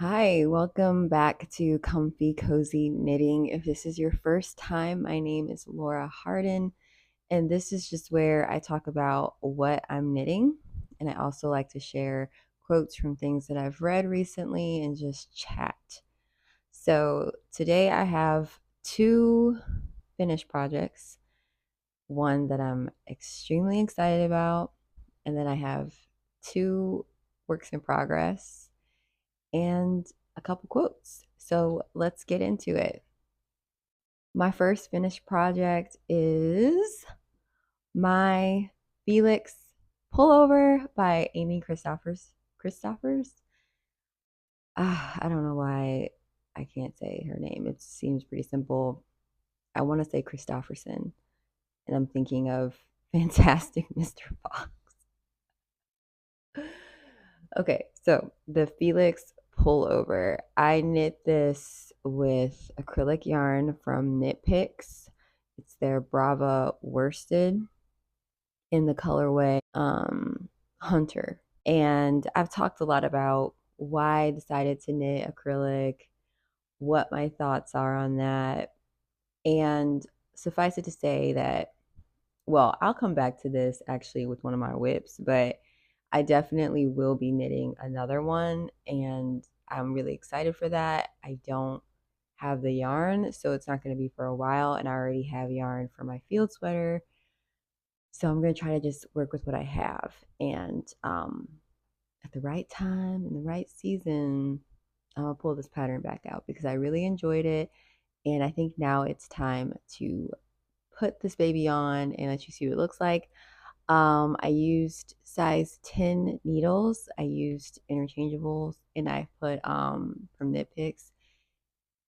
Hi, welcome back to Comfy Cozy Knitting. If this is your first time, my name is Laura Harden, and this is just where I talk about what I'm knitting. And I also like to share quotes from things that I've read recently and just chat. So today I have two finished projects, one that I'm extremely excited about, and then I have two works in progress and a couple quotes. So let's get into it. My first finished project is my Felix Pullover by Amy Christophers. I don't know why I can't say her name. It seems pretty simple. I want to say Christopherson, and I'm thinking of Fantastic Mr. Fox. Okay, so the Felix pullover. I knit this with acrylic yarn from Knit Picks. It's their Brava worsted in the colorway Hunter. And I've talked a lot about why I decided to knit acrylic, what my thoughts are on that. And suffice it to say that, well, I'll come back to this actually with one of my whips, but I definitely will be knitting another one, and I'm really excited for that. I don't have the yarn, so it's not going to be for a while, and I already have yarn for my field sweater. So I'm going to try to just work with what I have, and at the right time, in the right season, I'll pull this pattern back out because I really enjoyed it, and I think now it's time to put this baby on and let you see what it looks like. I used size 10 needles. I used interchangeables, and I put from Knit Picks.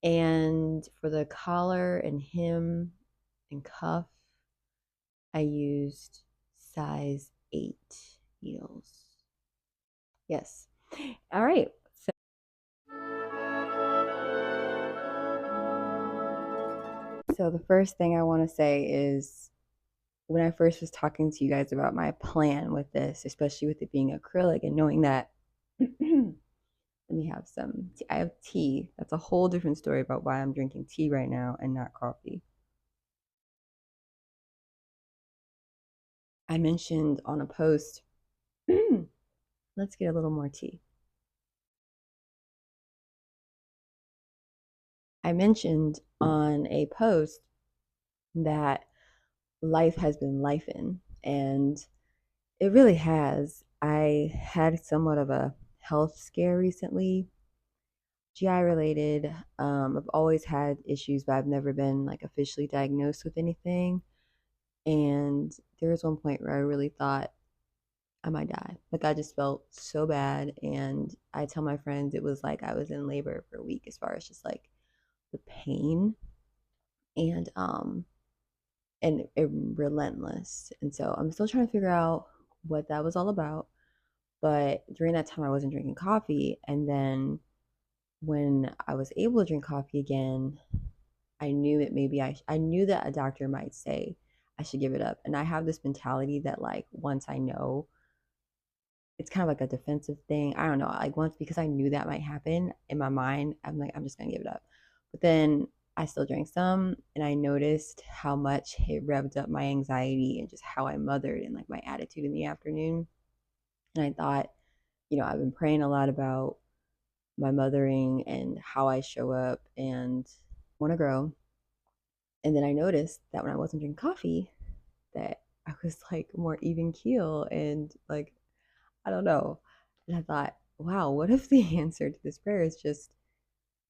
And for the collar and hem and cuff, I used size 8 needles. Yes. All right. So the first thing I want to say is when I first was talking to you guys about my plan with this, especially with it being acrylic and knowing that let me have some tea. I have tea. That's a whole different story about why I'm drinking tea right now and not coffee. I mentioned on a post, let's get a little more tea. I mentioned on a post that life has been lifing, and it really has. I had somewhat of a health scare recently, GI related. I've always had issues, but I've never been like officially diagnosed with anything. And there was one point where I really thought I might die. Like I just felt so bad. And I tell my friends it was like I was in labor for a week as far as just like the pain and relentless. And so I'm still trying to figure out what that was all about. But during that time I wasn't drinking coffee. And then when I was able to drink coffee again, I knew that maybe I knew that a doctor might say I should give it up. And I have this mentality that like once I know, it's kind of like a defensive thing. I don't know. Like once because I knew that might happen in my mind, I'm like I'm just gonna give it up. But then I still drank some, and I noticed how much it revved up my anxiety and just how I mothered and like my attitude in the afternoon. And I thought, I've been praying a lot about my mothering and how I show up and want to grow. And then I noticed that when I wasn't drinking coffee, that I was like more even keel and like I don't know. And I thought, wow, what if the answer to this prayer is just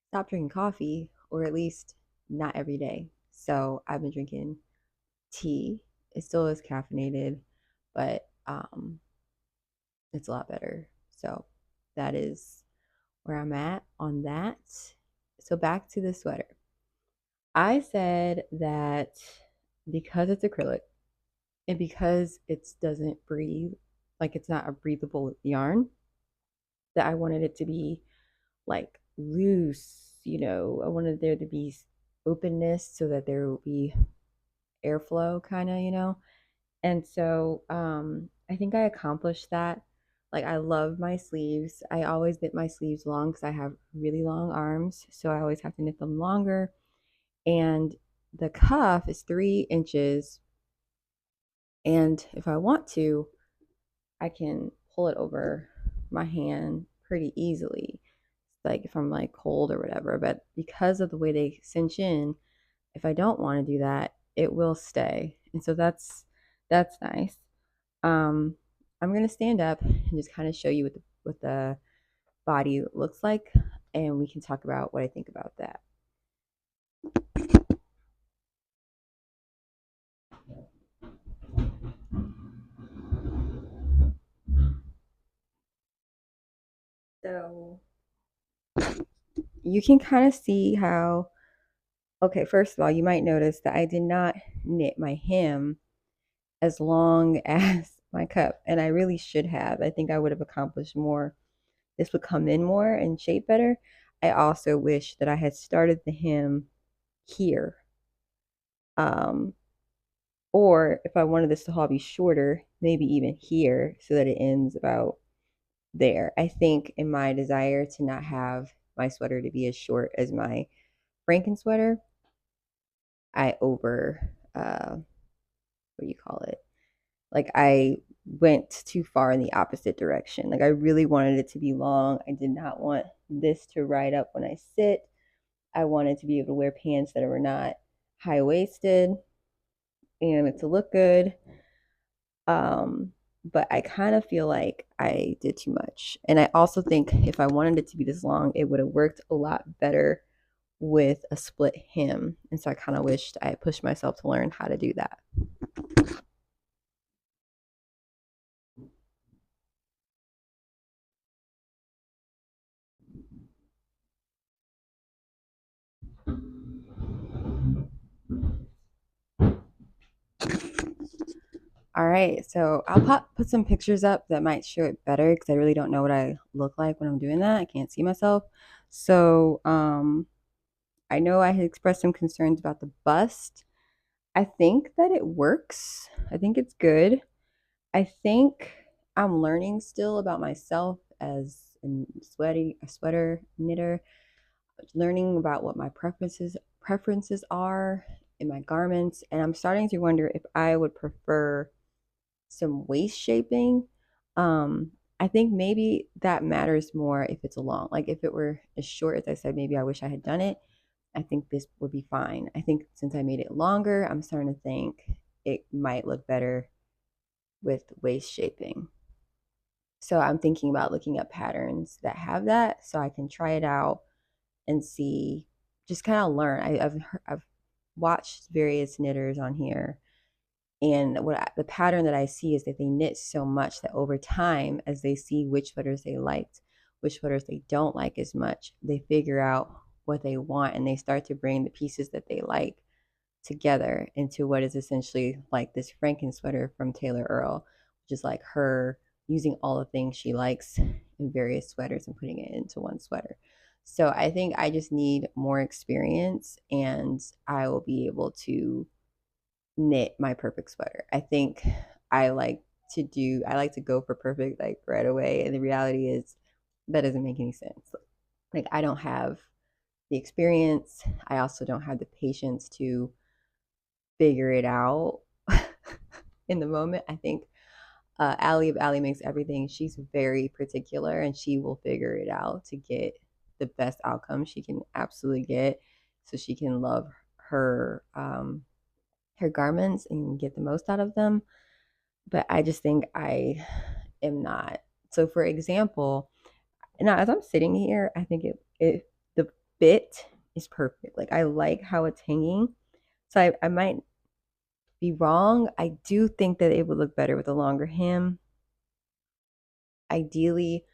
stop drinking coffee or at least not every day? So I've been drinking tea. It still is caffeinated, but it's a lot better. So that is where I'm at on that. So back to the sweater. I said that because it's acrylic and because it doesn't breathe, like it's not a breathable yarn, that I wanted it to be like loose, I wanted there to be openness so that there will be airflow kind of. And so I think I accomplished that. Like I love my sleeves. I always knit my sleeves long because I have really long arms, so I always have to knit them longer. And the cuff is 3 inches, and if I want to, I can pull it over my hand pretty easily, like if I'm like cold or whatever. But because of the way they cinch in, if I don't want to do that, it will stay. And so that's nice. Um, I'm gonna stand up and just kind of show you what the body looks like, and we can talk about what I think about that. So you can kind of see how, okay, first of all, you might notice that I did not knit my hem as long as my cup, and I really should have. I think I would have accomplished more. This would come in more and shape better. I also wish that I had started the hem here. Um, or if I wanted this to all be shorter, maybe even here so that it ends about there. I think in my desire to not have my sweater to be as short as my Franken sweater, I what do you call it? Like I went too far in the opposite direction. Like I really wanted it to be long. I did not want this to ride up when I sit. I wanted to be able to wear pants that were not high waisted and to look good. Um, but I kind of feel like I did too much. And I also think if I wanted it to be this long, it would have worked a lot better with a split hem. And so I kind of wished I had pushed myself to learn how to do that. All right, so I'll put some pictures up that might show it better because I really don't know what I look like when I'm doing that. I can't see myself. So I know I had expressed some concerns about the bust. I think that it works. I think it's good. I think I'm learning still about myself as a sweater knitter, learning about what my preferences are in my garments, and I'm starting to wonder if I would prefer some waist shaping. Um, I think maybe that matters more if it's a long. Like if it were as short as I said, maybe I wish I had done it. I think this would be fine. I think since I made it longer, I'm starting to think it might look better with waist shaping. So I'm thinking about looking up patterns that have that so I can try it out and see, just kind of learn. I've watched various knitters on here, and the pattern that I see is that they knit so much that over time, as they see which sweaters they liked, which sweaters they don't like as much, they figure out what they want and they start to bring the pieces that they like together into what is essentially like this Franken sweater from Taylor Earl, which is like her using all the things she likes in various sweaters and putting it into one sweater. So I think I just need more experience and I will be able to knit my perfect sweater. I think I like I like to go for perfect like right away. And the reality is that doesn't make any sense. Like I don't have the experience. I also don't have the patience to figure it out in the moment. I think Allie of Allie Makes Everything, she's very particular and she will figure it out to get the best outcome she can absolutely get so she can love her her garments and get the most out of them. But I just think I am not. So for example, now as I'm sitting here, I think it the fit is perfect. Like I like how it's hanging. So I might be wrong. I do think that it would look better with a longer hem. Ideally,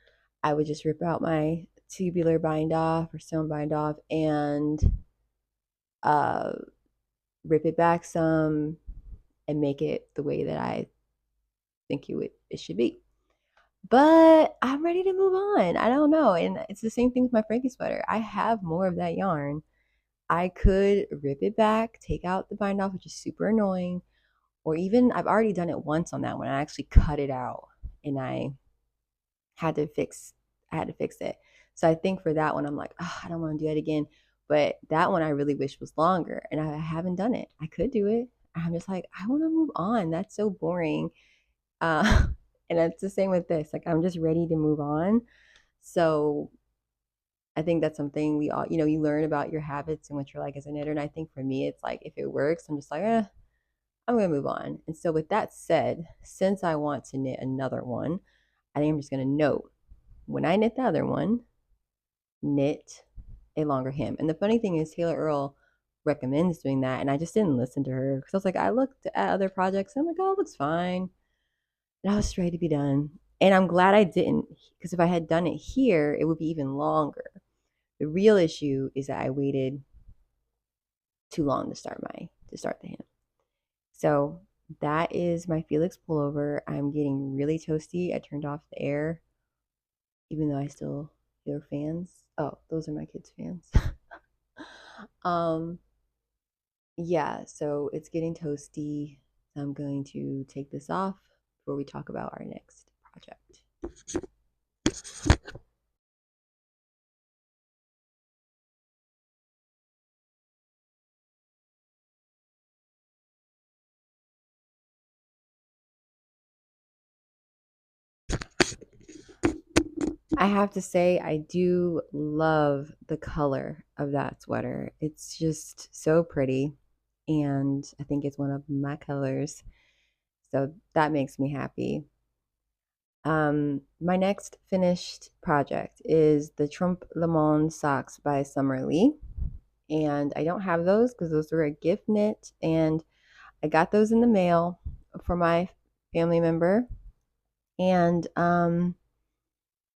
I would just rip out my tubular bind off or sewn bind off and uh, rip it back some and make it the way that I think it should be. But I'm ready to move on. I don't know. And it's the same thing with my Frankie sweater. I have more of that yarn. I could rip it back, take out the bind off, which is super annoying. Or even I've already done it once on that one. I actually cut it out and I I had to fix it. So I think for that one, I'm like, oh, I don't want to do that again. But that one I really wish was longer, and I haven't done it. I could do it. I'm just like, I want to move on. That's so boring. Uh, and it's the same with this. Like, I'm just ready to move on. So I think that's something we all, you learn about your habits and what you're like as a knitter. And I think for me, it's like if it works, I'm just like, I'm gonna move on. And so with that said, since I want to knit another one, I think I'm just gonna note when I knit the other one, knit a longer hem. And the funny thing is Taylor Earl recommends doing that, and I just didn't listen to her because I was like, I looked at other projects and I'm like, oh, it looks fine. And I was ready to be done. And I'm glad I didn't, because if I had done it here, it would be even longer. The real issue is that I waited too long to start the hem. So that is my Felix pullover. I'm getting really toasty. I turned off the air, even though I still hear fans. Oh, those are my kids' fans. um, yeah, so it's getting toasty. So I'm going to take this off before we talk about our next project. I have to say, I do love the color of that sweater. It's just so pretty, and I think it's one of my colors. So that makes me happy. My next finished project is the Trompe Le Monde socks by Summer Lee. And I don't have those because those were a gift knit, and I got those in the mail for my family member. And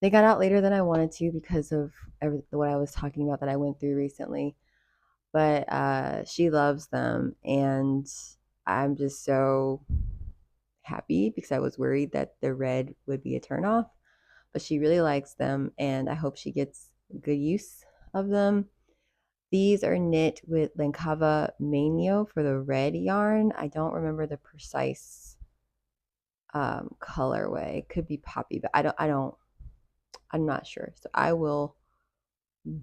they got out later than I wanted to because of what I was talking about that I went through recently. But she loves them, and I'm just so happy because I was worried that the red would be a turnoff. But she really likes them, and I hope she gets good use of them. These are knit with Lancava Manio for the red yarn. I don't remember the precise colorway. It could be poppy, but I'm not sure. So I will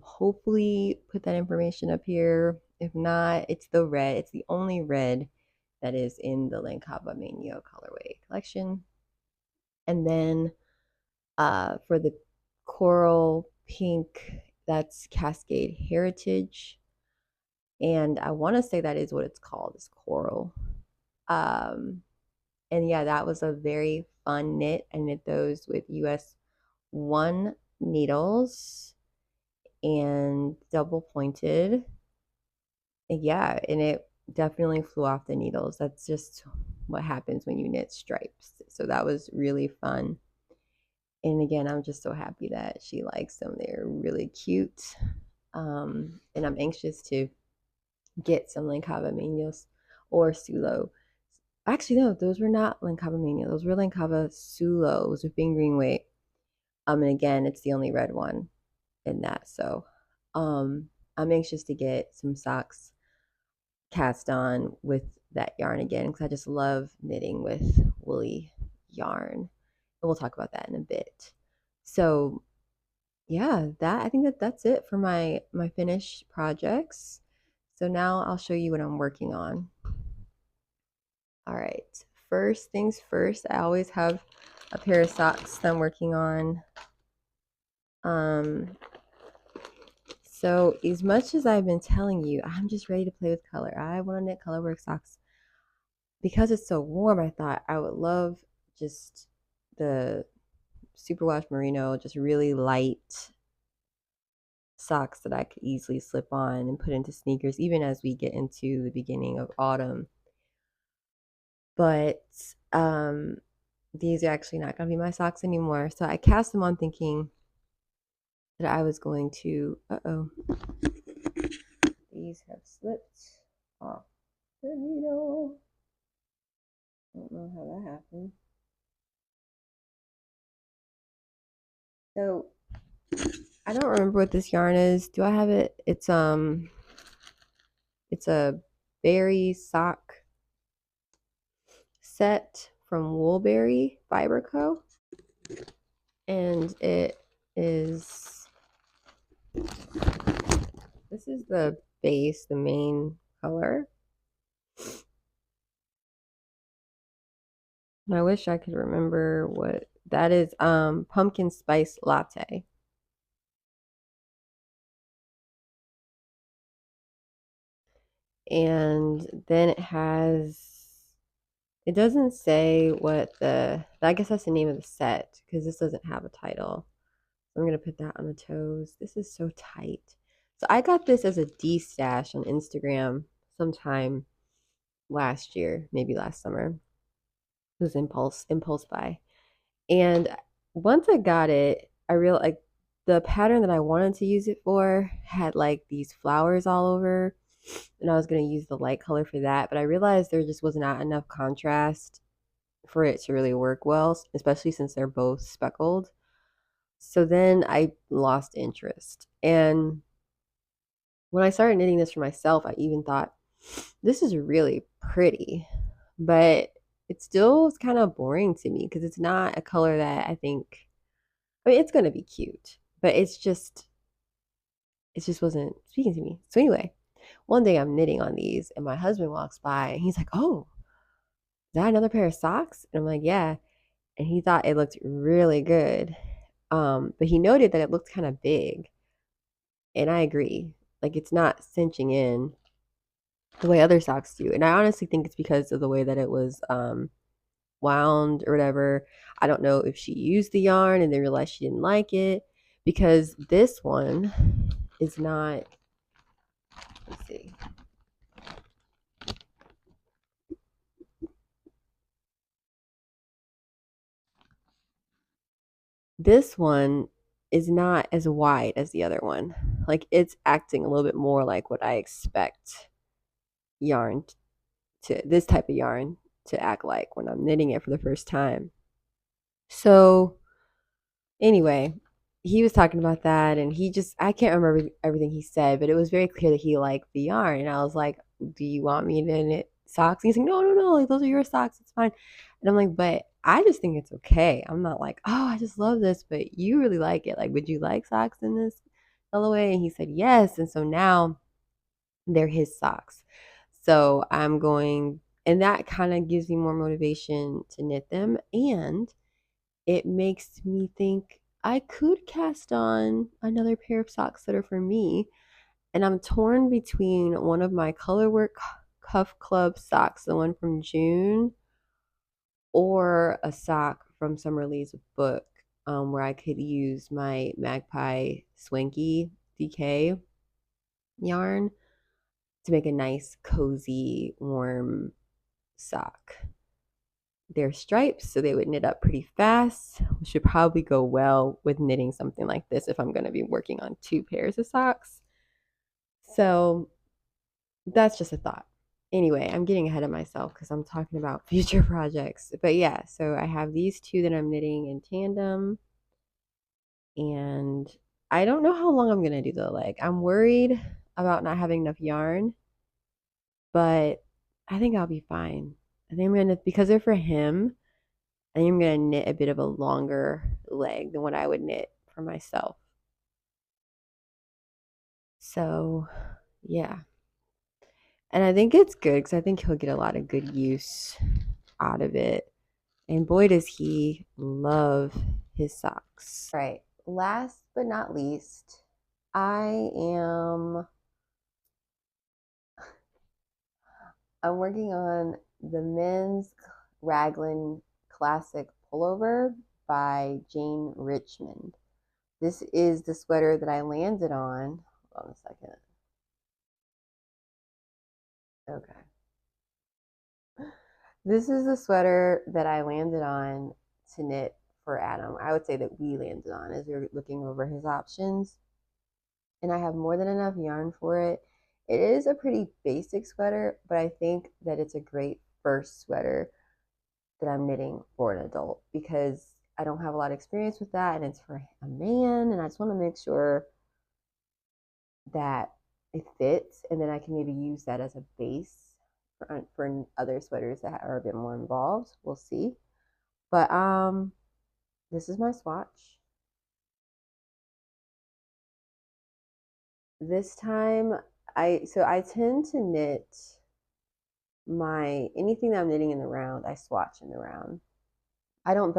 hopefully put that information up here. If not, it's the red. It's the only red that is in the Lancava Manio colorway collection. And then for the coral pink, that's Cascade Heritage. And I want to say that is what it's called, is coral. Um, and yeah, that was a very fun knit. I knit those with US 1 needles and double pointed. And yeah, and it definitely flew off the needles. That's just what happens when you knit stripes. So that was really fun. And again, I'm just so happy that she likes them. They're really cute. And I'm anxious to get some Lancava Manios or Sulo. Actually, no, those were not Lancava Mania. Those were Lancava Sulos with fingering weight. And again, it's the only red one in that. So I'm anxious to get some socks cast on with that yarn again because I just love knitting with woolly yarn. And we'll talk about that in a bit. So yeah, I think that's it for my finished projects. So now I'll show you what I'm working on. All right, first things first, I always have a pair of socks that I'm working on. So as much as I've been telling you, I'm just ready to play with color. I want to knit colorwork socks. Because it's so warm, I thought I would love just the superwash merino, just really light socks that I could easily slip on and put into sneakers, even as we get into the beginning of autumn. But these are actually not going to be my socks anymore. So I cast them on thinking that I was going to, these have slipped off the needle. I don't know how that happened. So I don't remember what this yarn is. Do I have it? It's a berry sock set from Woolberry Fiber Co. And it is, this is the base, the main color. And I wish I could remember what that is. Pumpkin spice latte. And then it doesn't say what I guess that's the name of the set because this doesn't have a title. So I'm gonna put that on the toes. This is so tight. So I got this as a D stash on Instagram sometime last year, maybe last summer. It was impulse buy. And once I got it, I realized like the pattern that I wanted to use it for had like these flowers all over, and I was gonna use the light color for that, but I realized there just was not enough contrast for it to really work well, especially since they're both speckled. So then I lost interest. And when I started knitting this for myself, I even thought, this is really pretty, but it still is kind of boring to me because it's not a color that I mean, it's going to be cute, but it just wasn't speaking to me. So anyway, one day I'm knitting on these and my husband walks by and he's like, oh, is that another pair of socks? And I'm like, yeah. And he thought it looked really good. But he noted that it looked kind of big. And I agree. Like it's not cinching in the way other socks do. And I honestly think it's because of the way that it was wound or whatever. I don't know if she used the yarn and then realized she didn't like it because this one is not, let's see. This one is not as wide as the other one. Like it's acting a little bit more like what I expect yarn to this type of yarn to act like when I'm knitting it for the first time. So anyway, he was talking about that and I can't remember everything he said, but it was very clear that he liked the yarn. And I was like, do you want me to knit socks? And he's like, no, no, no, like those are your socks, it's fine. And I'm like, but I just think it's okay. I'm not like, oh, I just love this, but you really like it. Like, would you like socks in this colorway? And he said yes. And so now they're his socks. So I'm going, and that kind of gives me more motivation to knit them. And it makes me think I could cast on another pair of socks that are for me. And I'm torn between one of my Colorwork Cuff Club socks, the one from June, or a sock from Summer Lee's book, where I could use my Magpie Swanky DK yarn to make a nice, cozy, warm sock. They're stripes, so they would knit up pretty fast, which should probably go well with knitting something like this if I'm going to be working on 2 pairs of socks. So that's just a thought. Anyway, I'm getting ahead of myself because I'm talking about future projects. But yeah, so I have these 2 that I'm knitting in tandem. And I don't know how long I'm going to do the leg. I'm worried about not having enough yarn, but I think I'll be fine. I think I'm going to, because they're for him, I think I'm going to knit a bit of a longer leg than what I would knit for myself. So, yeah. And I think it's good because I think he'll get a lot of good use out of it. And boy, does he love his socks. All right. Last but not least, I'm working on the men's raglan classic pullover by Jane Richmond. This is the sweater that I landed on. Hold on a second. Okay. This is the sweater that I landed on to knit for Adam. I would say that we landed on as we were looking over his options. And I have more than enough yarn for it. It is a pretty basic sweater, but I think that it's a great first sweater that I'm knitting for an adult because I don't have a lot of experience with that and it's for a man and I just want to make sure that it fits and then I can maybe use that as a base for other sweaters that are a bit more involved. We'll see. But this is my swatch. This time I tend to knit my anything that I'm knitting in the round, I swatch in the round. I don't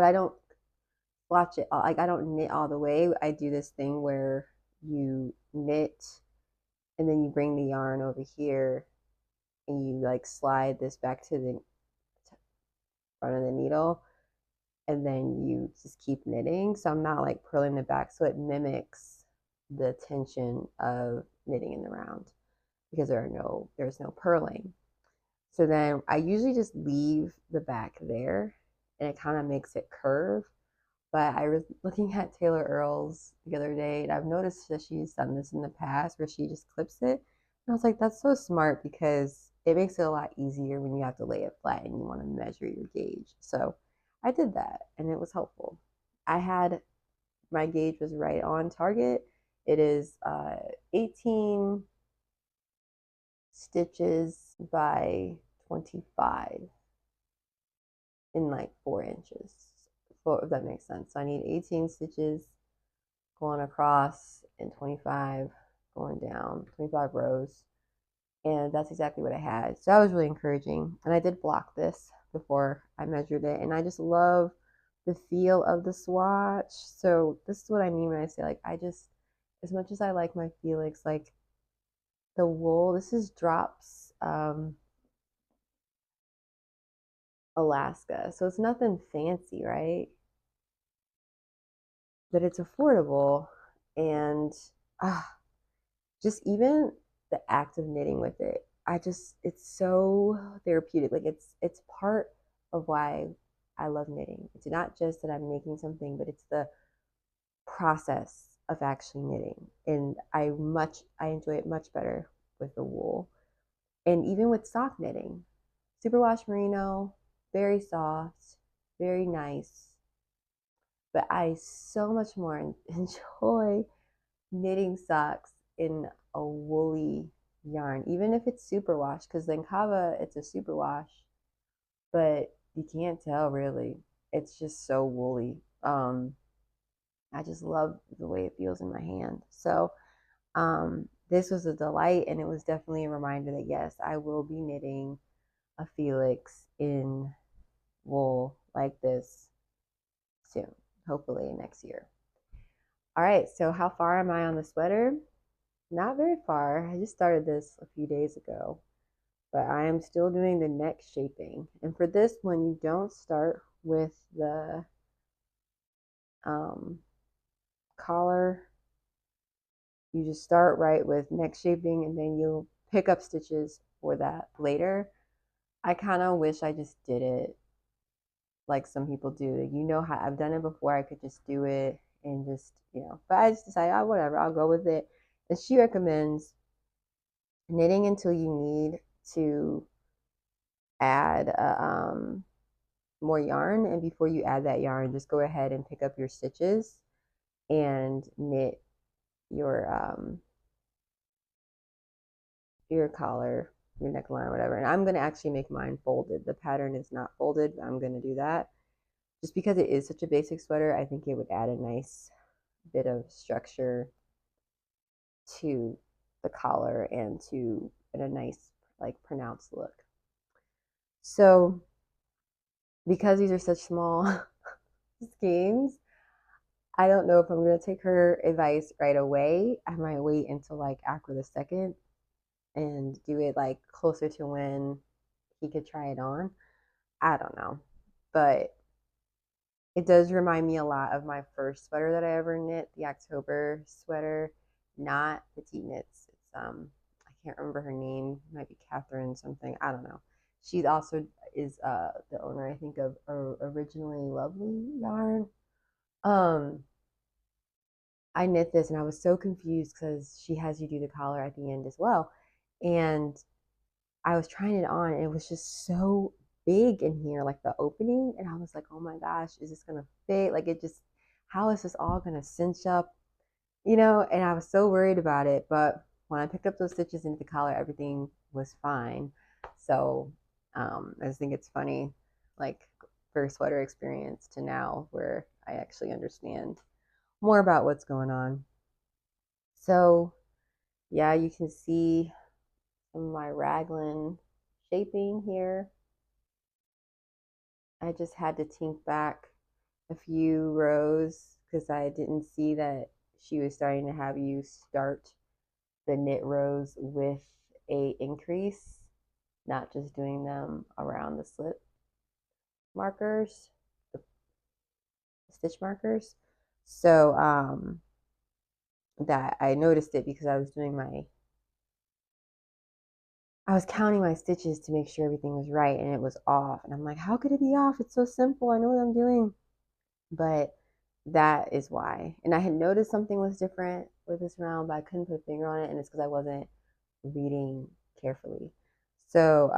swatch it like I don't knit all the way. I do this thing where you knit and then you bring the yarn over here and you like slide this back to the front of the needle and then you just keep knitting. So I'm not like purling the back, so it mimics the tension of knitting in the round because there's no purling. So then I usually just leave the back there and it kind of makes it curve. But I was looking at Taylor Earls the other day and I've noticed that she's done this in the past where she just clips it. And I was like, that's so smart because it makes it a lot easier when you have to lay it flat and you want to measure your gauge. So I did that and it was helpful. I had my gauge was right on target. It is 18 stitches by 25 in like 4 inches, if that makes sense. So I need 18 stitches going across and 25 going down, 25 rows. And that's exactly what I had. So that was really encouraging. And I did block this before I measured it. And I just love the feel of the swatch. So this is what I mean when I say like as much as I like my Felix, like the wool, this is Drops Alaska. So it's nothing fancy, right? But it's affordable and just even the act of knitting with it, it's so therapeutic. Like it's part of why I love knitting. It's not just that I'm making something, but it's the process of actually knitting. And I enjoy it much better with the wool. And even with sock knitting, superwash merino, very soft, very nice. But I so much more enjoy knitting socks in a woolly yarn, even if it's superwash, because then Kava, it's a superwash, but you can't tell really. It's just so woolly. I just love the way it feels in my hand. So this was a delight, and it was definitely a reminder that yes, I will be knitting a Felix in wool like this soon, hopefully next year. All right, so how far am I on the sweater? Not very far. I just started this a few days ago, but I am still doing the neck shaping. And for this one, you don't start with the um, collar. You just start right with neck shaping and then you'll pick up stitches for that later. I kind of wish I just did it like some people do. You know how I've done it before. I could just do it and just, but I just decided, oh, whatever, I'll go with it. And she recommends knitting until you need to add more yarn. And before you add that yarn, just go ahead and pick up your stitches and knit your collar, your neckline, whatever. And I'm going to actually make mine folded. The pattern is not folded, but I'm going to do that. Just because it is such a basic sweater, I think it would add a nice bit of structure to the collar and a nice, like, pronounced look. So because these are such small schemes, I don't know if I'm going to take her advice right away. I might wait until like after the second and do it like closer to when he could try it on. I don't know. But it does remind me a lot of my first sweater that I ever knit, the October sweater, not Petite Knits. It's I can't remember her name. It might be Catherine something. I don't know. She also is the owner, I think, of Originally Lovely yarn. Um, I knit this and I was so confused because she has you do the collar at the end as well. And I was trying it on and it was just so big in here, like the opening. And I was like, oh my gosh, is this going to fit? Like how is this all going to cinch up? And I was so worried about it. But when I picked up those stitches into the collar, everything was fine. So I just think it's funny, like first sweater experience to now where I actually understand more about what's going on. So yeah, you can see some of my raglan shaping here. I just had to tink back a few rows because I didn't see that she was starting to have you start the knit rows with a increase, not just doing them around the slip markers, the stitch markers. So that I noticed it because I was counting my stitches to make sure everything was right and it was off. And I'm like, how could it be off? It's so simple. I know what I'm doing. But that is why. And I had noticed something was different with this round, but I couldn't put a finger on it. And it's because I wasn't reading carefully. So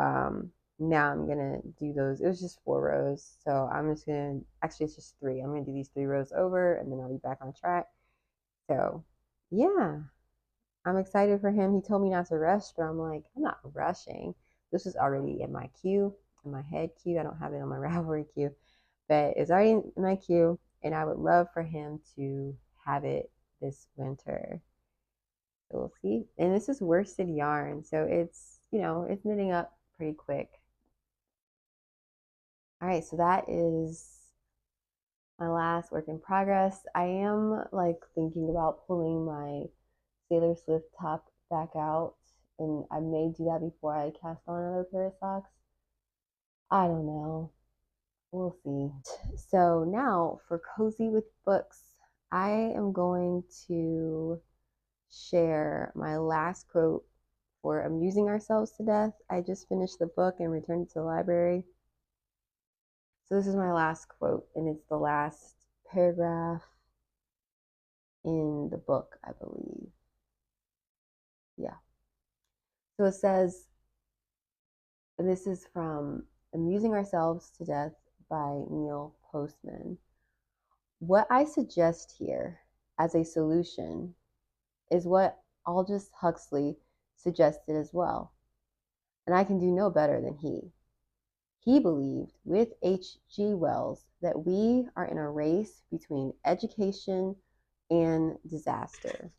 now I'm going to do those. It was just 4 rows. So I'm just going to, actually, it's just 3. I'm going to do these 3 rows over and then I'll be back on track. So yeah, I'm excited for him. He told me not to rush, but I'm like, I'm not rushing. This was already in my queue, in my head queue. I don't have it on my Ravelry queue, but it's already in my queue, and I would love for him to have it this winter. So we'll see. And this is worsted yarn, so it's knitting up pretty quick. All right, so that is my last work in progress. I am like thinking about pulling my Sailor Swift top back out, and I may do that before I cast on another pair of socks. I don't know. We'll see. So now for Cozy with Books, I am going to share my last quote for Amusing Ourselves to Death. I just finished the book and returned it to the library. So this is my last quote, and it's the last paragraph in the book, I believe. Yeah. So it says, and this is from Amusing Ourselves to Death by Neil Postman. What I suggest here as a solution is what Aldous Huxley suggested as well, and I can do no better than he. He believed with H.G. Wells that we are in a race between education and disaster.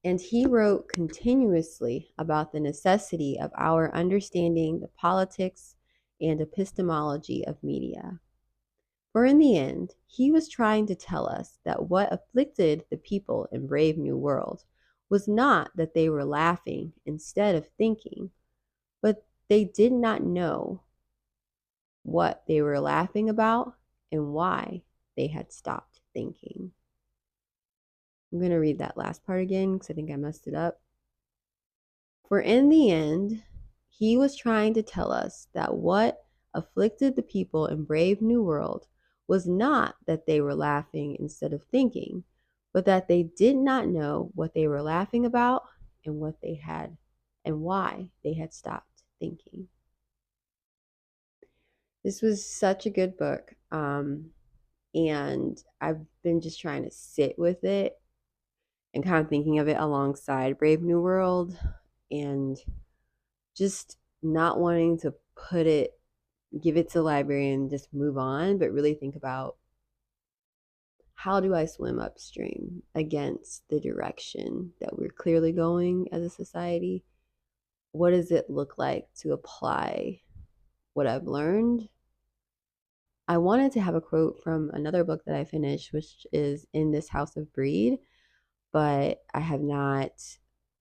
And he wrote continuously about the necessity of our understanding the politics and epistemology of media. For in the end, he was trying to tell us that what afflicted the people in Brave New World was not that they were laughing instead of thinking, but they did not know what they were laughing about and why they had stopped thinking. I'm going to read that last part again because I think I messed it up. For in the end, he was trying to tell us that what afflicted the people in Brave New World was not that they were laughing instead of thinking, but that they did not know what they were laughing about and what they had and why they had stopped thinking. This was such a good book. And I've been just trying to sit with it and kind of thinking of it alongside Brave New World and just not wanting to give it to the library and just move on, but really think about how do I swim upstream against the direction that we're clearly going as a society? What does it look like to apply what I've learned? I wanted to have a quote from another book that I finished, which is In This House of Breed, but I have not,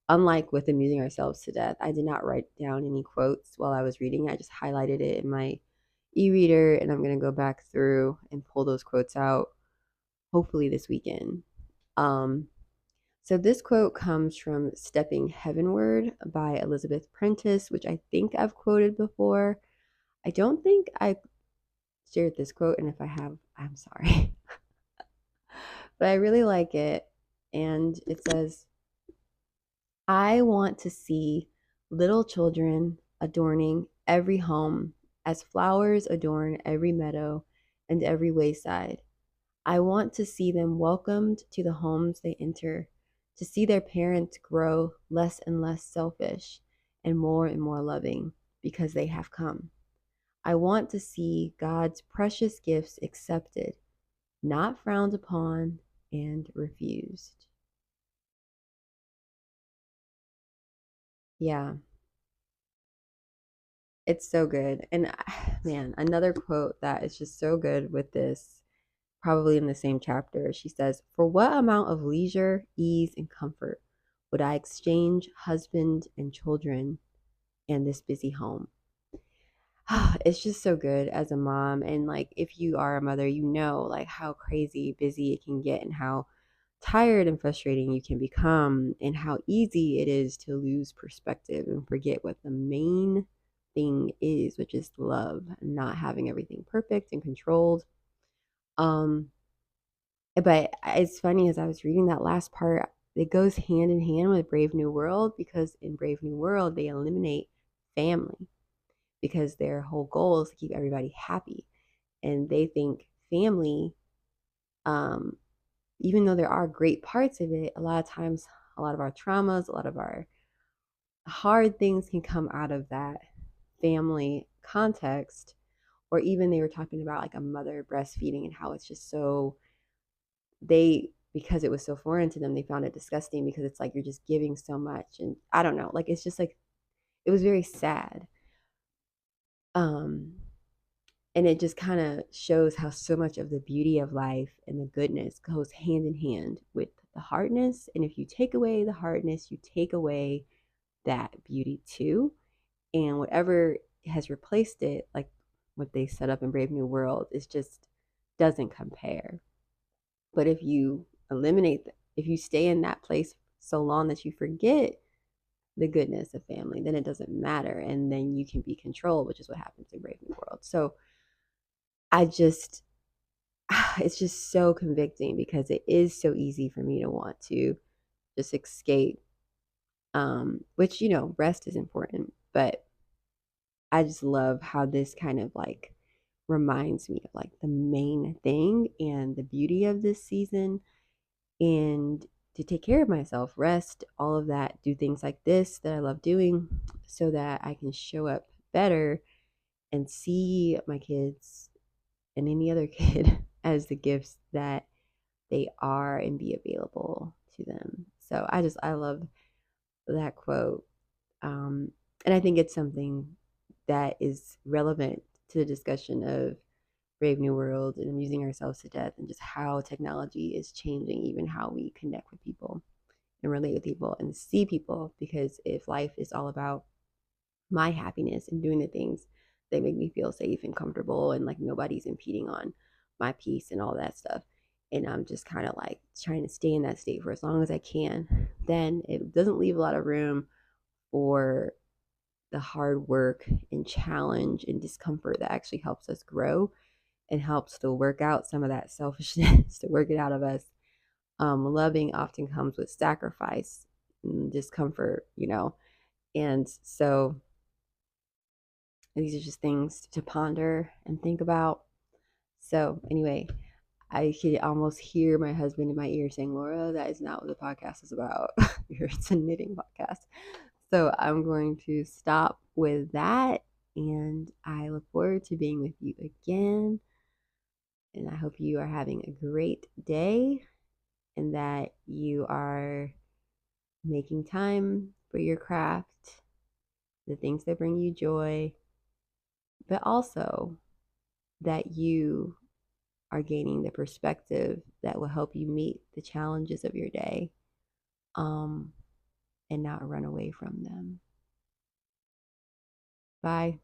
unlike with Amusing Ourselves to Death, I did not write down any quotes while I was reading. I just highlighted it in my e-reader, and I'm going to go back through and pull those quotes out hopefully this weekend. So this quote comes from Stepping Heavenward by Elizabeth Prentice, which I think I've quoted before. I don't think I shared this quote, and if I have, I'm sorry. But I really like it, and it says, I want to see little children adorning every home as flowers adorn every meadow and every wayside. I want to see them welcomed to the homes they enter, to see their parents grow less and less selfish and more loving because they have come. I want to see God's precious gifts accepted, not frowned upon and refused. Yeah, it's so good. And man, another quote that is just so good with this, probably in the same chapter, she says, "For what amount of leisure, ease, and comfort would I exchange husband and children and this busy home?" It's just so good as a mom. And like, if you are a mother, you know, like how crazy busy it can get and how tired and frustrating you can become, and how easy it is to lose perspective and forget what the main thing is, which is love, not having everything perfect and controlled. Um, but it's funny, as I was reading that last part, it goes hand in hand with Brave New World, because in Brave New World, they eliminate family because their whole goal is to keep everybody happy. And they think family, um, even though there are great parts of it, a lot of times, a lot of our traumas, a lot of our hard things can come out of that family context. Or even they were talking about like a mother breastfeeding and how it's just so, because it was so foreign to them, they found it disgusting, because it's like you're just giving so much. And I don't know, like it's just like, it was very sad. Um, and it just kind of shows how so much of the beauty of life and the goodness goes hand in hand with the hardness. And if you take away the hardness, you take away that beauty too. And whatever has replaced it, like what they set up in Brave New World, is just doesn't compare. But if you eliminate, if you stay in that place so long that you forget the goodness of family, then it doesn't matter. And then you can be controlled, which is what happens in Brave New World. So I just, it's just so convicting, because it is so easy for me to want to just escape, which, you know, rest is important. But I just love how this kind of like reminds me of like the main thing and the beauty of this season, and to take care of myself, rest, all of that, do things like this that I love doing, so that I can show up better and see my kids and any other kid as the gifts that they are, and be available to them. So I love that quote. Um, and I think it's something that is relevant to the discussion of Brave New World and amusing ourselves to death, and just how technology is changing even how we connect with people and relate with people and see people. Because if life is all about my happiness and doing the things that make me feel safe and comfortable, and like nobody's impeding on my peace and all that stuff, and I'm just kind of like trying to stay in that state for as long as I can, then it doesn't leave a lot of room for the hard work and challenge and discomfort that actually helps us grow and helps to work out some of that selfishness, to work it out of us. Loving often comes with sacrifice and discomfort, you know. And so these are just things to ponder and think about. So anyway, I could almost hear my husband in my ear saying, "Laura, that is not what the podcast is about. It's a knitting podcast." So I'm going to stop with that. And I look forward to being with you again. And I hope you are having a great day, and that you are making time for your craft, the things that bring you joy, but also that you are gaining the perspective that will help you meet the challenges of your day, um, and not run away from them. Bye.